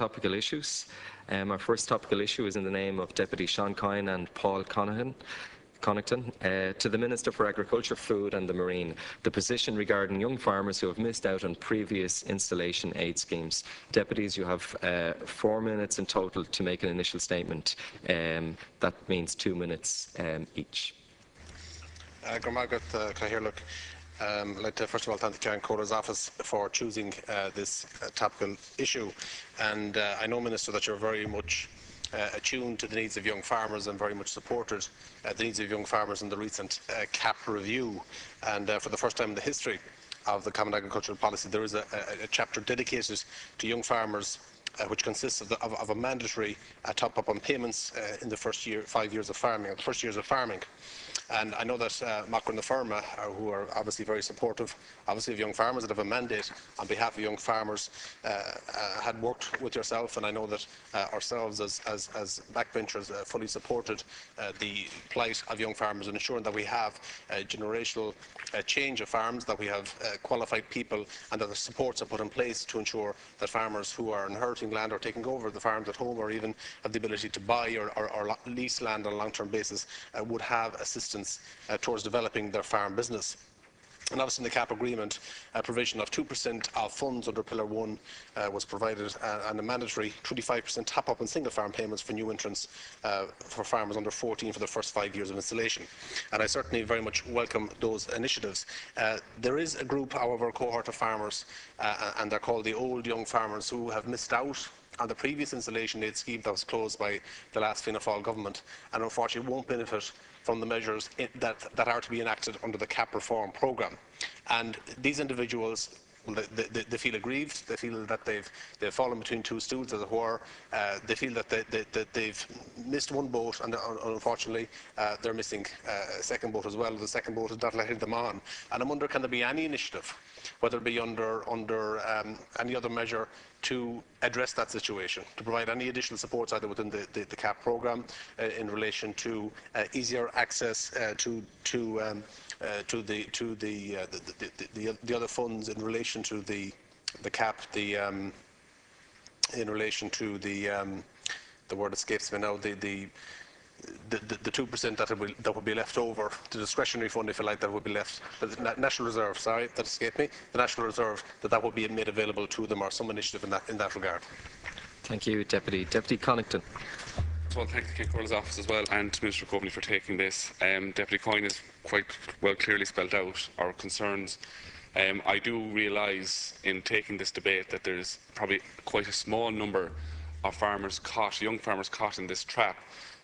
topical issues. Our first topical issue is in the name of Deputy Seán Kyne and Paul Connaughton to the Minister for Agriculture, Food and the Marine, the position regarding young farmers who have missed out on previous installation aid schemes. Deputies, you have 4 minutes in total to make an initial statement. That means 2 minutes each. I'd like to first of all thank the Ceann Comhrade's office for choosing this topical issue, and I know, Minister, that you're very much attuned to the needs of young farmers and very much supported the needs of young farmers in the recent CAP review. And for the first time in the history of the Common Agricultural Policy, there is a chapter dedicated to young farmers, which consists of a mandatory top-up on payments in the first 5 years of farming, or the first years of farming. And I know that Macron na Firma, who are obviously very supportive, obviously of young farmers that have a mandate on behalf of young farmers, had worked with yourself, and I know that ourselves as backbenchers fully supported the plight of young farmers and ensuring that we have a generational change of farms, that we have qualified people, and that the supports are put in place to ensure that farmers who are inheriting land or taking over the farms at home, or even have the ability to buy or lease land on a long-term basis, would have assistance towards developing their farm business. And obviously in the CAP agreement, a provision of 2% of funds under Pillar 1 was provided, and a mandatory 25% top-up on single farm payments for new entrants for farmers under 14 for the first 5 years of installation. And I certainly very much welcome those initiatives. There is a group, however, a cohort of farmers, and they're called the old young farmers, who have missed out on the previous installation aid scheme that was closed by the last Fianna Fáil government, and unfortunately won't benefit from the measures that are to be enacted under the CAP reform programme. And these individuals, they feel aggrieved, they feel that they've fallen between two stools, as it were. They feel that they've missed one boat, and unfortunately they're missing a second boat as well. The second boat is not letting them on. And I wonder, can there be any initiative, whether it be under any other measure, to address that situation, to provide any additional supports either within the CAP programme in relation to easier access to the other funds, in relation to the CAP, in relation to the word escapes me now, the 2% that would be left over, the discretionary fund, if you like, that would be left, the National Reserve, sorry, that escaped me, the National Reserve, that would be made available to them, or some initiative in that regard. Thank you, Deputy. Deputy Connaughton. Well, thank the Ceann Comhrade's office as well, and to Minister Coveney for taking this. Deputy Kyne has quite well clearly spelled out our concerns. I do realise in taking this debate that there's probably quite a small number of farmers caught, young farmers caught in this trap.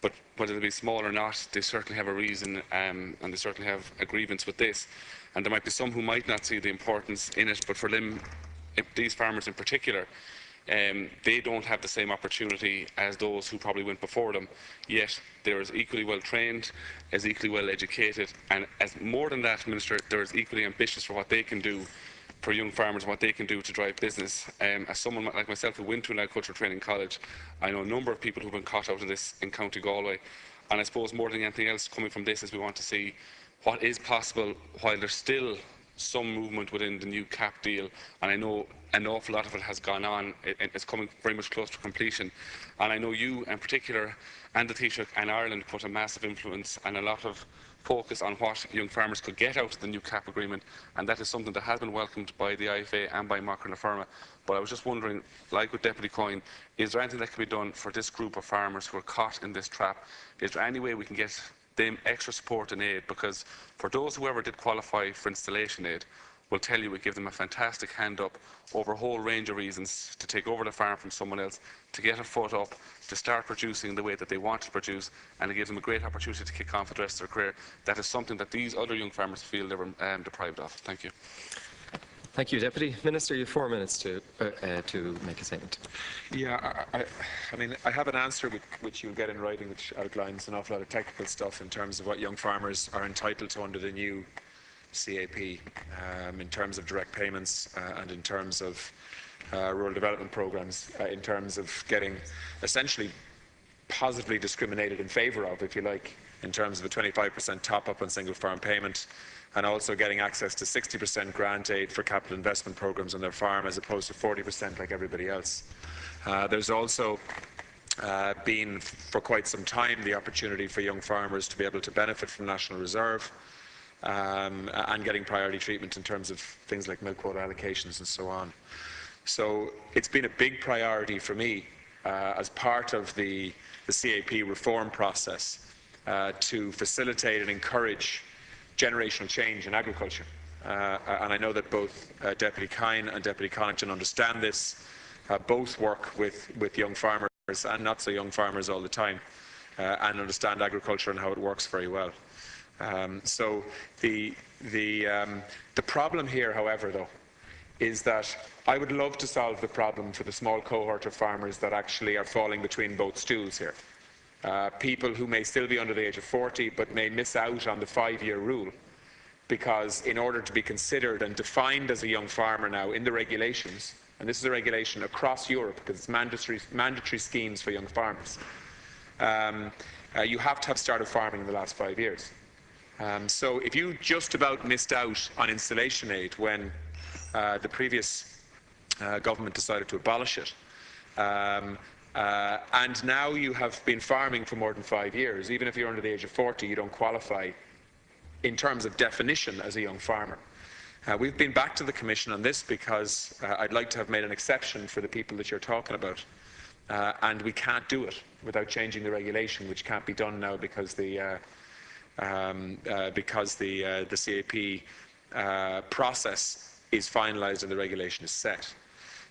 But whether they be small or not, they certainly have a reason, and they certainly have a grievance with this. And there might be some who might not see the importance in it, but for them, these farmers in particular, they don't have the same opportunity as those who probably went before them. Yet they're as equally well trained, as equally well educated, and as more than that, Minister, they're as equally ambitious for what they can do for young farmers, what they can do to drive business. As someone like myself who went to an agricultural training college, I know a number of people who've been caught out of this in County Galway, and I suppose more than anything else coming from this is we want to see what is possible while there's still some movement within the new CAP deal, and I know an awful lot of it has gone on. It's coming very much close to completion, and I know you in particular and the Taoiseach and Ireland put a massive influence and a lot of focus on what young farmers could get out of the new CAP agreement, and that is something that has been welcomed by the IFA and by Macron na Firma. But I was just wondering, like with Deputy Kyne, is there anything that can be done for this group of farmers who are caught in this trap? Is there any way we can get them extra support and aid? Because for those who ever did qualify for installation aid, will tell you we give them a fantastic hand up over a whole range of reasons, to take over the farm from someone else, to get a foot up, to start producing the way that they want to produce, and it gives them a great opportunity to kick on for the rest of their career. That is something that these other young farmers feel they were deprived of. Thank you. Thank you, Deputy. Minister, you have 4 minutes to make a statement. Yeah, I mean, I have an answer which you'll get in writing, which outlines an awful lot of technical stuff in terms of what young farmers are entitled to under the new CAP, in terms of direct payments and in terms of rural development programmes, in terms of getting essentially positively discriminated in favour of, if you like, in terms of a 25% top-up on single farm payment, and also getting access to 60% grant aid for capital investment programs on their farm as opposed to 40% like everybody else. There's also been for quite some time the opportunity for young farmers to be able to benefit from National Reserve and getting priority treatment in terms of things like milk quota allocations and so on. So it's been a big priority for me as part of the CAP reform process to facilitate and encourage generational change in agriculture. And I know that both Deputy Kyne and Deputy Connaughton understand this, both work with young farmers and not so young farmers all the time, and understand agriculture and how it works very well. So the problem here, however, though, is that I would love to solve the problem for the small cohort of farmers that actually are falling between both stools here. People who may still be under the age of 40 but may miss out on the 5-year rule, because in order to be considered and defined as a young farmer now in the regulations, and this is a regulation across Europe because it's mandatory schemes for young farmers, you have to have started farming in the last 5 years. So if you just about missed out on installation aid when the previous government decided to abolish it, and now you have been farming for more than 5 years, even if you're under the age of 40, you don't qualify in terms of definition as a young farmer. We've been back to the Commission on this because I'd like to have made an exception for the people that you're talking about, and we can't do it without changing the regulation, which can't be done now because the CAP process is finalised and the regulation is set.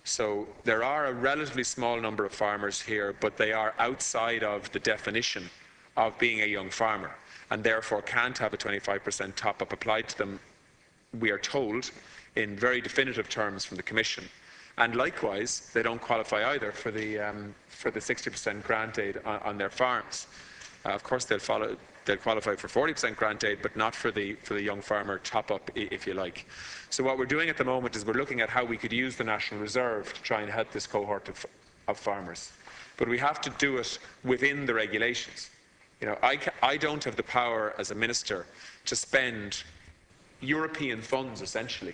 So there are a relatively small number of farmers here, but they are outside of the definition of being a young farmer, and therefore can't have a 25% top-up applied to them, we are told, in very definitive terms from the Commission. And likewise, they don't qualify either for the 60% grant aid on their farms. Of course, they'll qualify for 40% grant aid, but not for the young farmer top-up, if you like. So what we're doing at the moment is we're looking at how we could use the National Reserve to try and help this cohort of farmers. But we have to do it within the regulations. You know, I don't have the power as a minister to spend European funds, essentially,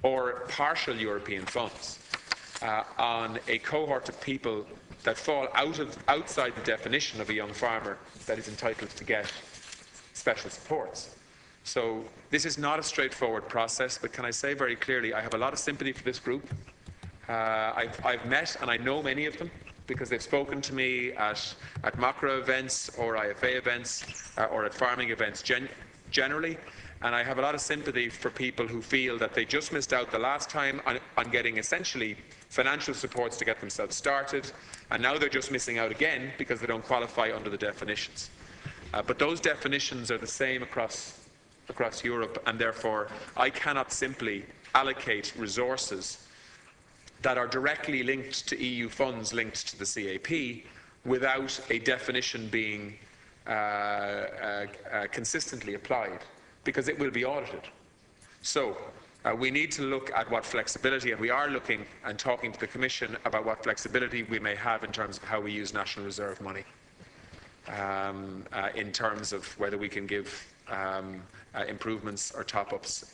or partial European funds on a cohort of people that fall outside the definition of a young farmer that is entitled to get special supports. So this is not a straightforward process, but can I say very clearly, I have a lot of sympathy for this group. I've met and I know many of them because they've spoken to me at MACRA events or IFA events or at farming events generally. And I have a lot of sympathy for people who feel that they just missed out the last time on getting essentially financial supports to get themselves started, and now they're just missing out again because they don't qualify under the definitions. But those definitions are the same across Europe, and therefore I cannot simply allocate resources that are directly linked to EU funds linked to the CAP without a definition being consistently applied, because it will be audited. So we need to look at what flexibility, and we are looking and talking to the Commission about what flexibility we may have in terms of how we use National Reserve money, in terms of whether we can give improvements or top-ups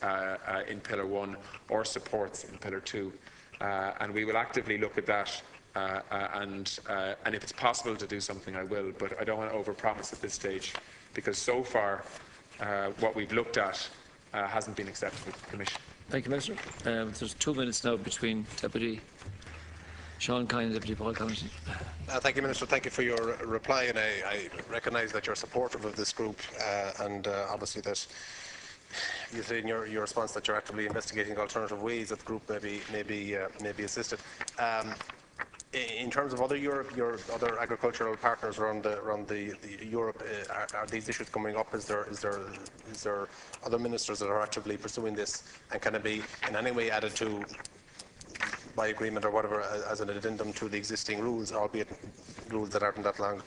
in Pillar 1 or supports in Pillar 2. And we will actively look at that, and if it's possible to do something, I will, but I don't want to overpromise at this stage, because so far what we've looked at hasn't been acceptable to the Commission. Thank you, Minister. There's 2 minutes now between Deputy Seán Kyne and Deputy Paul Connaughton. Thank you, Minister. Thank you for your reply, and I recognise that you're supportive of this group, and obviously that you say in your response that you're actively investigating alternative ways that the group may be assisted. In terms of your other agricultural partners around the Europe, are these issues coming up? Is there other ministers that are actively pursuing this, and can it be in any way added to by agreement or whatever as an addendum to the existing rules, albeit rules that aren't that long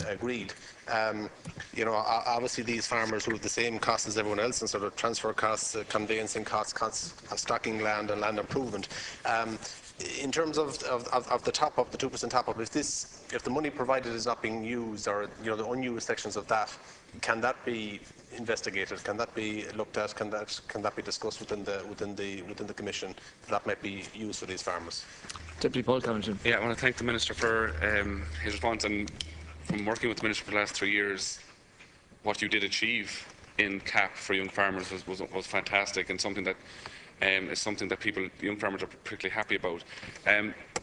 agreed? You know, obviously these farmers who have the same costs as everyone else, and sort of transfer costs, conveyancing costs of stocking land and land improvement. in terms of the top up, the 2% top up, if the money provided is not being used, or the unused sections of that, can that be investigated? Can that be looked at? Can that be discussed within the commission that might be used for these farmers? Deputy Paul Connaughton. Yeah, I want to thank the Minister for his response, and from working with the Minister for the last 3 years, what you did achieve in CAP for young farmers was fantastic, and something that is something that young farmers are particularly happy about.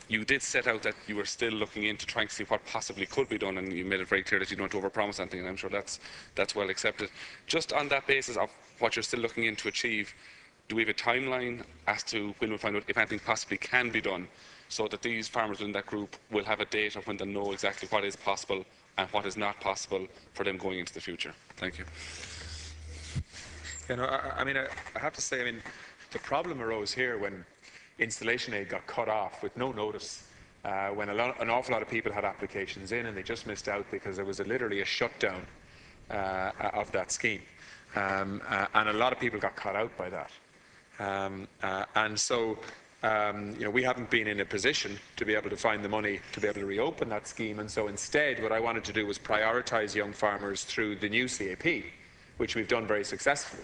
You did set out that you were still looking into trying to see what possibly could be done, and you made it very clear that you don't want to overpromise anything, and I'm sure that's well accepted. Just on that basis of what you're still looking in to achieve, do we have a timeline as to when we'll find out if anything possibly can be done, so that these farmers in that group will have a date of when they know exactly what is possible and what is not possible for them going into the future? Thank you. I have to say, the problem arose here when installation aid got cut off with no notice, when an awful lot of people had applications in and they just missed out because there was literally a shutdown of that scheme. And a lot of people got caught out by that. And so, we haven't been in a position to be able to find the money to be able to reopen that scheme. And so instead, what I wanted to do was prioritise young farmers through the new CAP, which we've done very successfully.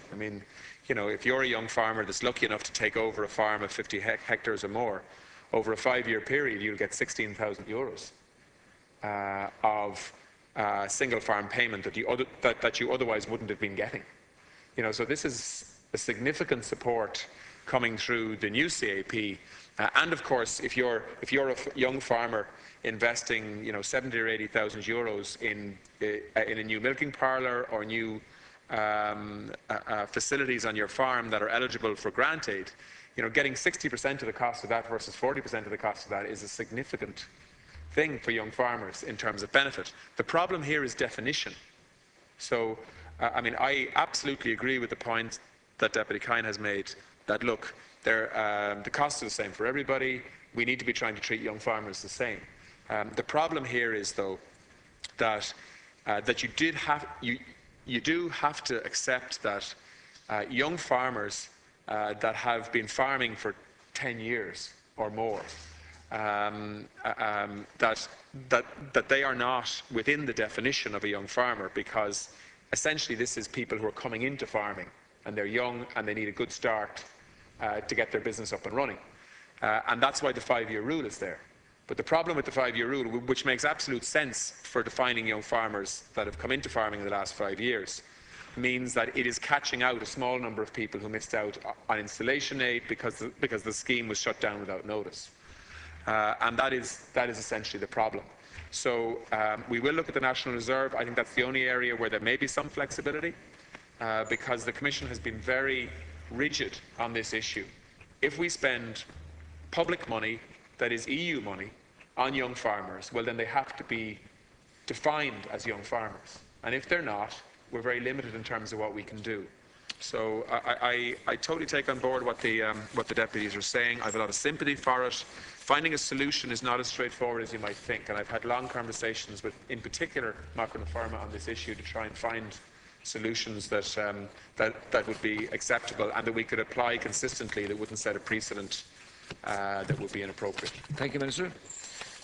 If you're a young farmer that's lucky enough to take over a farm of 50 hectares or more, over a 5-year period, you'll get €16,000 of single farm payment that you otherwise wouldn't have been getting. So this is a significant support coming through the new CAP. And of course, if you're a young farmer investing, 70 or 80,000 euros in a new milking parlour or new facilities on your farm that are eligible for grant aid, getting 60% of the cost of that versus 40% of the cost of that is a significant thing for young farmers in terms of benefit. The problem here is definition. So, I absolutely agree with the point that Deputy Kyne has made, that look, the costs are the same for everybody. We need to be trying to treat young farmers the same. The problem here is, though, that you do have to accept that young farmers that have been farming for 10 years or more, that they are not within the definition of a young farmer, because essentially this is people who are coming into farming and they're young and they need a good start to get their business up and running. And that's why the 5-year rule is there. But the problem with the 5-year rule, which makes absolute sense for defining young farmers that have come into farming in the last 5 years, means that it is catching out a small number of people who missed out on installation aid because the scheme was shut down without notice. And that is essentially the problem. So we will look at the National Reserve. I think that's the only area where there may be some flexibility, because the Commission has been very rigid on this issue. If we spend public money, that is EU money, on young farmers, well then they have to be defined as young farmers. And if they're not, we're very limited in terms of what we can do. So I totally take on board what the deputies are saying. I have a lot of sympathy for it. Finding a solution is not as straightforward as you might think, and I've had long conversations with, in particular, Macron Pharma on this issue to try and find solutions that would be acceptable and that we could apply consistently, that wouldn't set a precedent that would be inappropriate. Thank you, Minister.